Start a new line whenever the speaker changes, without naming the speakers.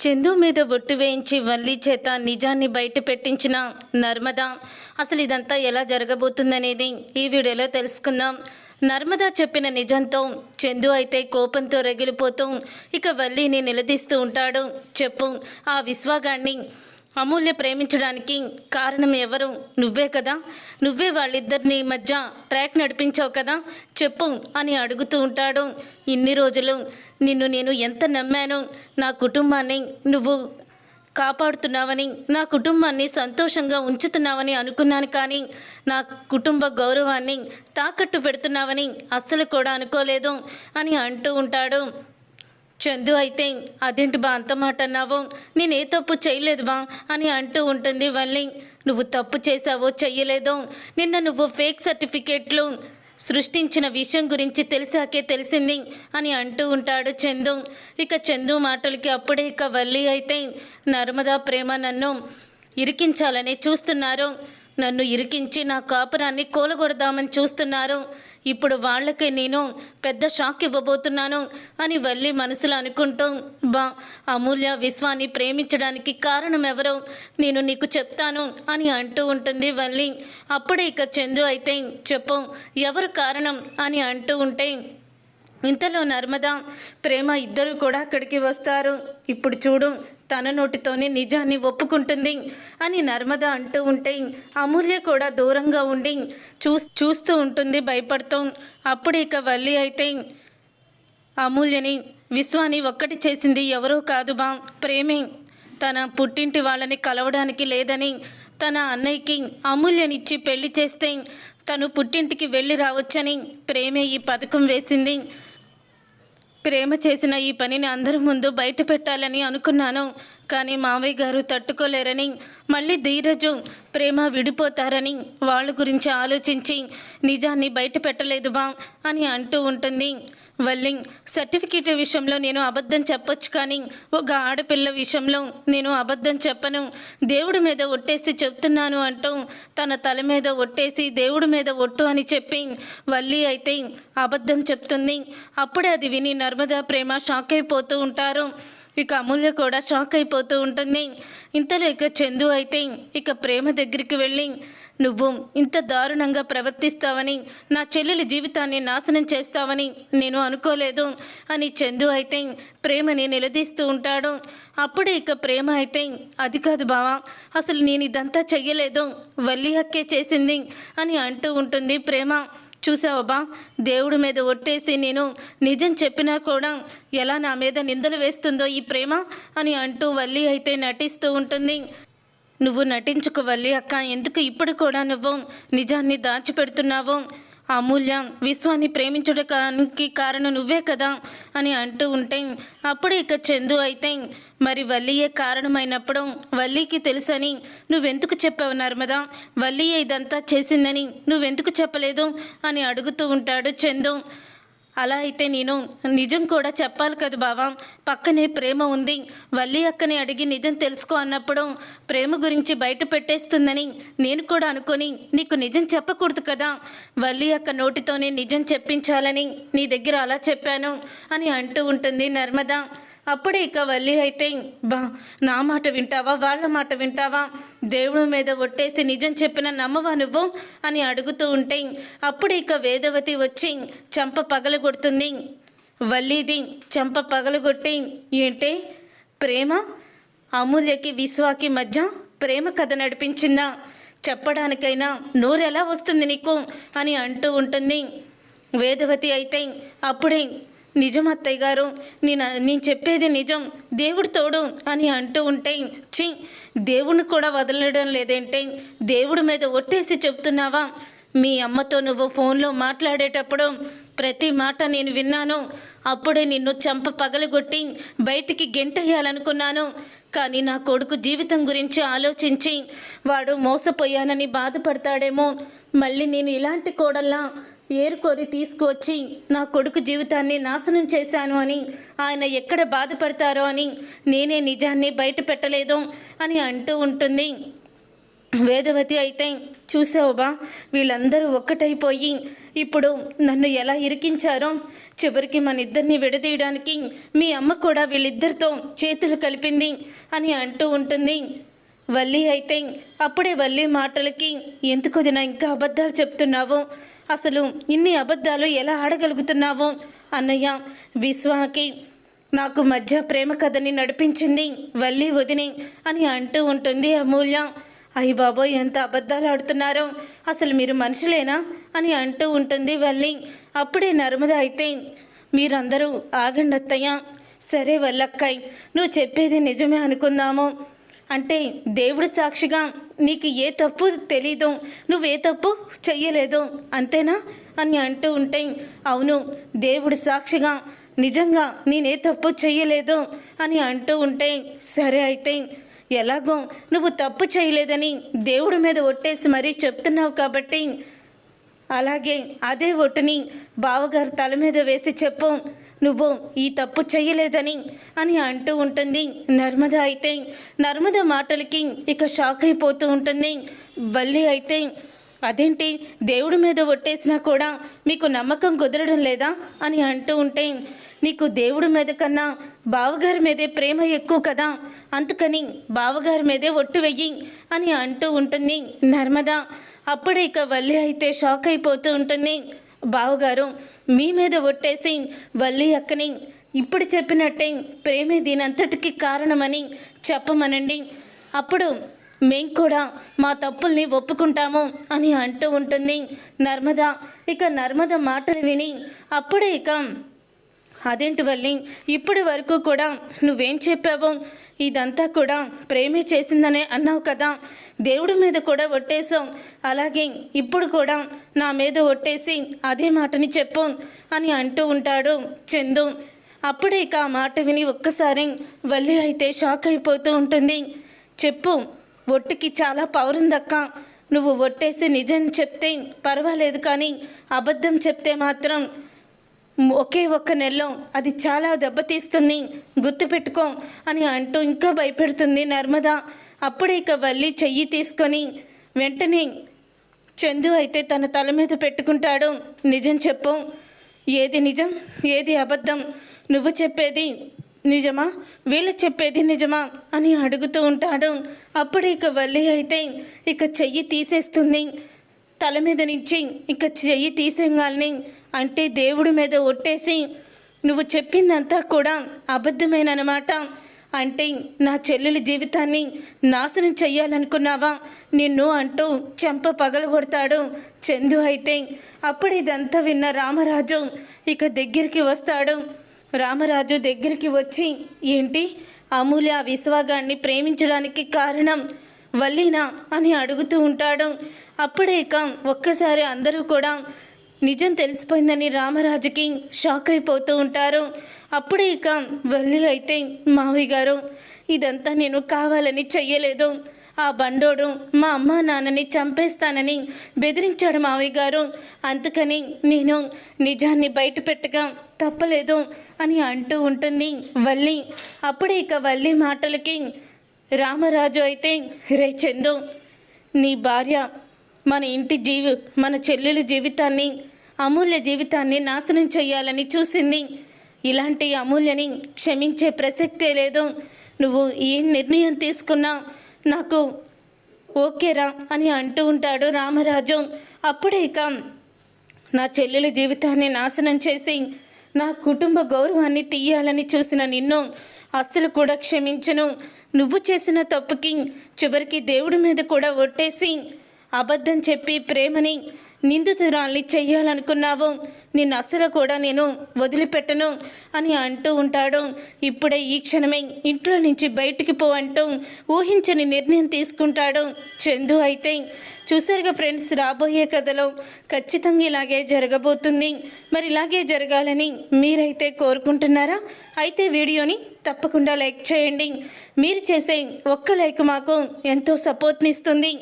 చందు మీద ఒట్టు వేయించి వల్లి చేత నిజాన్ని బయట పెట్టించిన నర్మద అసలు ఇదంతా ఎలా జరగబోతుందనేది ఈ వీడియోలో తెలుసుకుందాం. నర్మద చెప్పిన నిజంతో చందు అయితే కోపంతో రగిలిపోతూ ఇక వల్లిని నిలదీస్తూ ఉంటాడు. చెప్పు, ఆ విశ్వాగాన్ని అమూల్య ప్రేమించడానికి కారణం ఎవరు? నువ్వే కదా, నువ్వే వాళ్ళిద్దరిని మధ్య ట్రాక్ నడిపించావు కదా, చెప్పు అని అడుగుతూ ఉంటాడు. ఇన్ని రోజులు నిన్ను నేను ఎంత నమ్మాను, నా కుటుంబాన్ని నువ్వు కాపాడుతున్నావని, నా కుటుంబాన్ని సంతోషంగా ఉంచుతున్నావని అనుకున్నాను, కానీ నా కుటుంబ గౌరవాన్ని తాకట్టు పెడుతున్నావని అస్సలు కూడా అనుకోలేదు అని అంటూ ఉంటాడు. చందు అయితే అదేంటి బా అంత మాట అన్నావు, నేనే తప్పు చేయలేదు బా అని అంటూ ఉంటుంది వల్లి. నువ్వు తప్పు చేసావో చెయ్యలేదో నిన్న నువ్వు ఫేక్ సర్టిఫికేట్లు సృష్టించిన విషయం గురించి తెలిసాకే తెలిసింది అని అంటూ ఉంటాడు చందు. ఇక చందు మాటలకి అప్పుడే ఇక వల్లి అయితే నర్మదా ప్రేమ నన్ను ఇరికించాలని చూస్తున్నారు, నన్ను ఇరికించి నా కాపురాన్ని కూలగొడదామని చూస్తున్నారు, ఇప్పుడు వాళ్ళకి నేను పెద్ద షాక్ ఇవ్వబోతున్నాను అని వల్లి మనసులో అనుకుంటూ, బా అమూల్య విశ్వాన్ని ప్రేమించడానికి కారణం ఎవరో నేను నీకు చెప్తాను అని అంటూ ఉంటుంది వల్లి. అప్పుడే ఇక చందు అయితే చెప్పు ఎవరు కారణం అని అంటూ ఉంటే ఇంతలో నర్మద ప్రేమ ఇద్దరు కూడా అక్కడికి వస్తారు. ఇప్పుడు చూడు, తన నోటితోనే నిజాన్ని ఒప్పుకుంటుంది అని నర్మద అంటూ ఉంటే అమూల్య కూడా దూరంగా ఉండి చూస్తూ ఉంటుంది భయపడుతూ. అప్పుడు ఇక వల్లి అయితే అమూల్యని విశ్వాని ఒక్కటి చేసింది ఎవరో కాదు బా, ప్రేమే. తన పుట్టింటి వాళ్ళని కలవడానికి లేదని తన అన్నయ్యకి అమూల్యనిచ్చి పెళ్లి చేస్తే తను పుట్టింటికి వెళ్ళి రావచ్చని ప్రేమే ఈ పథకం వేసింది. ప్రేమ చేసిన ఈ పనిని అందరి ముందు బయట పెట్టాలని అనుకున్నాను, కానీ మావయ్య గారు తట్టుకోలేరని, మళ్ళీ ధీరజు ప్రేమ విడిపోతారని వాళ్ళ గురించి ఆలోచించి నిజాన్ని బయట పెట్టలేదు బా అని అంటూ ఉంటుంది వల్లి. సర్టిఫికేట్ విషయంలో నేను అబద్ధం చెప్పొచ్చు, కానీ ఒక ఆడపిల్ల విషయంలో నేను అబద్ధం చెప్పను, దేవుడి మీద ఒట్టేసి చెప్తున్నాను అంటూ తన తల మీద ఒట్టేసి దేవుడి మీద ఒట్టు అని చెప్పి వల్లి అయితే అబద్ధం చెప్తుంది. అప్పుడే అది విని నర్మదా ప్రేమ షాక్ అయిపోతూ ఉంటారు. ఇక అమూల్య కూడా షాక్ అయిపోతూ ఉంటుంది. ఇంతలో ఇక చందు అయితే ఇక ప్రేమ దగ్గరికి వెళ్ళి, నువ్వు ఇంత దారుణంగా ప్రవర్తిస్తావని, నా చెల్లెలి జీవితాన్ని నాశనం చేస్తావని నేను అనుకోలేదు అని చందు అయితే ప్రేమని నిలదీస్తూ ఉంటాడు. అప్పుడే ఇక ప్రేమ అయితే అది కాదు బావా, అసలు నేను ఇదంతా చెయ్యలేదు, వల్లి హక్కే చేసింది అని అంటూ ఉంటుంది ప్రేమ. చూసావబ్బా, దేవుడి మీద ఒట్టేసి నేను నిజం చెప్పినా కూడా ఎలా నా మీద నిందలు వేస్తుందో ఈ ప్రేమ అని అంటూ వల్లి అయితే నటిస్తూ ఉంటుంది. నువ్వు నటించుకు వల్లి అక్క, ఎందుకు ఇప్పుడు కూడా నువ్వు నిజాన్ని దాచిపెడుతున్నావు, అమూల్య విశ్వాన్ని ప్రేమించడానికి కారణం నువ్వే కదా అని అంటూ ఉంటే అప్పుడే ఇక చందు అయితే మరి వల్లియే కారణమైనప్పుడు వల్లికి తెలుసని నువ్వెందుకు చెప్పావు నర్మదా, వల్లియే ఇదంతా చేసిందని నువ్వెందుకు చెప్పలేదు అని అడుగుతూ ఉంటాడు చందు. అలా అయితే నేను నిజం కూడా చెప్పాలి కదా బావా, పక్కనే ప్రేమ ఉంది, వల్లి అక్కని అడిగి నిజం తెలుసుకో అన్నప్పుడు ప్రేమ గురించి బయట పెట్టేస్తుందని నేను కూడా అనుకొని నీకు నిజం చెప్పకూడదు కదా, వల్లి అక్క నోటితోనే నిజం చెప్పించాలని నీ దగ్గర అలా చెప్పాను అని అంటూ ఉంటుంది నర్మద. అప్పుడే ఇక వల్లి అయితే బా నా మాట వింటావా వాళ్ళ మాట వింటావా, దేవుడి మీద ఒట్టేసి నిజం చెప్పిన నమ్మవా నువ్వు అని అడుగుతూ ఉంటే అప్పుడే ఇక వేదవతి వచ్చి చెంప పగలగొడుతుంది. వల్లిది చెంప పగలగొట్టి, ఏంటే ప్రేమ అమూల్యకి విశ్వాకి మధ్య ప్రేమ కథ నడిపించిందా, చెప్పడానికైనా నోరెలా వస్తుంది నీకు అని అంటూ ఉంటుంది. వేదవతి అయితే అప్పుడే నిజం అత్తయ్య గారు, నేను చెప్పేది నిజం, దేవుడు తోడు అని అంటూ ఉంటే ఛీ, దేవుడిని కూడా వదలడం లేదేంటే, దేవుడి మీద ఒట్టేసి చెప్తున్నావా, మీ అమ్మతో నువ్వు ఫోన్లో మాట్లాడేటప్పుడు ప్రతి మాట నేను విన్నాను, అప్పుడే నిన్ను చంప పగలగొట్టి బయటికి గెంటేయాలనుకున్నాను, కానీ నా కొడుకు జీవితం గురించి ఆలోచించి వాడు మోసపోయానని బాధపడతాడేమో, మళ్ళీ నేను ఇలాంటి కోడల్లా ఏరుకోరి తీసుకువచ్చి నా కొడుకు జీవితాన్ని నాశనం చేశాను అని ఆయన ఎక్కడ బాధపడతారో అని నేనే నిజాన్ని బయట పెట్టలేదు అని అంటూ ఉంటుంది. వేదవతి అయితే చూసావుబా, వీళ్ళందరూ ఒక్కటైపోయి ఇప్పుడు నన్ను ఎలా ఇరికించారో, చివరికి మన ఇద్దరిని విడదీయడానికి మీ అమ్మ కూడా వీళ్ళిద్దరితో చేతులు కలిపింది అని అంటూ ఉంటుంది. వల్లి అయితే అప్పుడే వల్లి మాటలకి ఎందుకు వదినా ఇంకా అబద్ధాలు చెప్తున్నావు, అసలు ఇన్ని అబద్ధాలు ఎలా ఆడగలుగుతున్నావు అన్నయ్య, విశ్వాకి నాకు మధ్య ప్రేమ కథని నడిపించింది వల్లి వదిని అని అంటూ ఉంటుంది అమూల్య. అయ్య బాబోయ్ ఎంత అబద్ధాలు ఆడుతున్నారో, అసలు మీరు మనుషులేనా అని అంటూ ఉంటుంది వల్లి. అప్పుడే నర్మద అయితే మీరందరూ ఆగండి అత్తయ్య, సరే వల్లక్కయ్ నువ్వు చెప్పేది నిజమే అనుకుందాము, అంటే దేవుడు సాక్షిగా నీకు ఏ తప్పు తెలీదు, నువ్వే తప్పు చెయ్యలేదు అంతేనా అని అంటూ ఉంటే, అవును దేవుడు సాక్షిగా నిజంగా నేనే తప్పు చెయ్యలేదు అని అంటూ ఉంటే, సరే అయితే ఎలాగో నువ్వు తప్పు చేయలేదని దేవుడి మీద ఒట్టేసి మరీ చెప్తున్నావు కాబట్టి అలాగే అదే ఒట్టుని బావగారు తల మీద వేసి చెప్పు, నువ్వు ఈ తప్పు చెయ్యలేదని అని అంటూ ఉంటుంది నర్మద. అయితే నర్మద మాటలకి ఇక షాక్ అయిపోతూ ఉంటుంది. వల్లి అయితే అదేంటి దేవుడి మీద ఒట్టేసినా కూడా మీకు నమ్మకం కుదరడం లేదా అని అంటూ ఉంటే, నీకు దేవుడి మీద కన్నా బావగారి మీదే ప్రేమ ఎక్కువ కదా, అందుకని బావగారి మీదే ఒట్టు వెయ్యి అని అంటూ ఉంటుంది నర్మద. అప్పుడే ఇక వల్లి అయితే షాక్ అయిపోతూ ఉంటుంది. బావగారు మీ మీద ఒట్టేసి వల్లి అక్కని ఇప్పుడు చెప్పినట్టే ప్రేమే దీనంతటికి కారణమని చెప్పమనండి, అప్పుడు మేం కూడా మా తప్పుల్ని ఒప్పుకుంటాము అని అంటూ ఉంటుంది నర్మద. ఇక నర్మద మాటలు విని అప్పుడే ఇక అదేంటి వల్లి ఇప్పటి వరకు కూడా నువ్వేం చెప్పావు, ఇదంతా కూడా ప్రేమే చేసిందనే అన్నావు కదా, దేవుడి మీద కూడా ఒట్టేసావు, అలాగే ఇప్పుడు కూడా నా మీద ఒట్టేసి అదే మాటని చెప్పు అని అంటూ ఉంటాడు చందు. అప్పుడే ఇక ఆ మాట విని ఒక్కసారి వల్లి అయితే షాక్ అయిపోతూ ఉంటుంది. చెప్పు, ఒట్టుకి చాలా పవర్ ఉందక్క, నువ్వు ఒట్టేసి నిజం చెప్తే పర్వాలేదు కానీ అబద్ధం చెప్తే మాత్రం ఒకే ఒక్క నెలలో అది చాలా దెబ్బతీస్తుంది, గుర్తుపెట్టుకో అని అంటూ ఇంకా భయపెడుతుంది నర్మద. అప్పుడే ఇక వల్లి చెయ్యి తీసుకొని వెంటనే చందు అయితే తన తల మీద పెట్టుకుంటాడు. నిజం చెప్పు, ఏది నిజం ఏది అబద్ధం, నువ్వు చెప్పేది నిజమా వీళ్ళు చెప్పేది నిజమా అని అడుగుతూ ఉంటాడు. అప్పుడు ఇక వల్లి అయితే ఇక చెయ్యి తీసేస్తుంది తల మీద నుంచి. ఇక చెయ్యి తీసేయాలని అంటే దేవుడి మీద ఒట్టేసి నువ్వు చెప్పిందంతా కూడా అబద్ధమేనమాట, అంటే నా చెల్లెలి జీవితాన్ని నాశనం చెయ్యాలనుకున్నావా నిన్ను అంటూ చెంప పగలగొడతాడు చందు. అయితే అప్పుడు ఇదంతా విన్న రామరాజు ఇక దగ్గరికి వస్తాడు. రామరాజు దగ్గరికి వచ్చి ఏంటి అమూల్య విశ్వాగాన్ని ప్రేమించడానికి కారణం వల్లీనా అని అడుగుతూ ఉంటాడు. అప్పుడే ఇక ఒక్కసారి అందరూ కూడా నిజం తెలిసిపోయిందని రామరాజుకి షాక్ అయిపోతూ ఉంటారు. అప్పుడే ఇక వల్లి అయితే మావయ్య గారు ఇదంతా నేను కావాలని చెయ్యలేదు, ఆ బండోడు మా అమ్మ నాన్నని చంపేస్తానని బెదిరించాడు మావయ్య గారు, అందుకని నేను నిజాన్ని బయట పెట్టగా తప్పలేదు అని అంటూ ఉంటుంది వల్లి. అప్పుడే ఇక వల్లి మాటలకి రామరాజు అయితే రే చందు, నీ భార్య మన ఇంటి మన చెల్లెలి జీవితాన్ని అమూల్య జీవితాన్ని నాశనం చేయాలని చూసింది, ఇలాంటి అమూల్యని క్షమించే ప్రసక్తే లేదు, నువ్వు ఏ నిర్ణయం తీసుకున్నా నాకు ఓకేరా అని అంటూ ఉంటాడు రామరాజు. అప్పుడే ఇక నా చెల్లెలి జీవితాన్ని నాశనం చేసి నా కుటుంబ గౌరవాన్ని తీయాలని చూసిన నిన్ను అస్సలు కూడా క్షమించను, నువ్వు చేసిన తప్పుకి చివరికి దేవుడి మీద కూడా ఒట్టేసి అబద్ధం చెప్పి ప్రేమని నిందితురాల్ని చెయ్యాలనుకున్నావు, నిన్ను అస్సలు కూడా నేను వదిలిపెట్టను అని అంటూ ఉంటాడు. ఇప్పుడే ఈ క్షణమే ఇంట్లో నుంచి బయటికి పో అంటూ ఊహించని నిర్ణయం తీసుకుంటాడు చందు. అయితే చూసారుగా ఫ్రెండ్స్, రాబోయే కథలో ఖచ్చితంగా ఇలాగే జరగబోతుంది. మరి ఇలాగే జరగాలని మీరైతే కోరుకుంటున్నారా? అయితే వీడియోని తప్పకుండా లైక్ చేయండి. మీరు చేసే ఒక్క లైక్ మాకు ఎంతో సపోర్ట్ని ఇస్తుంది.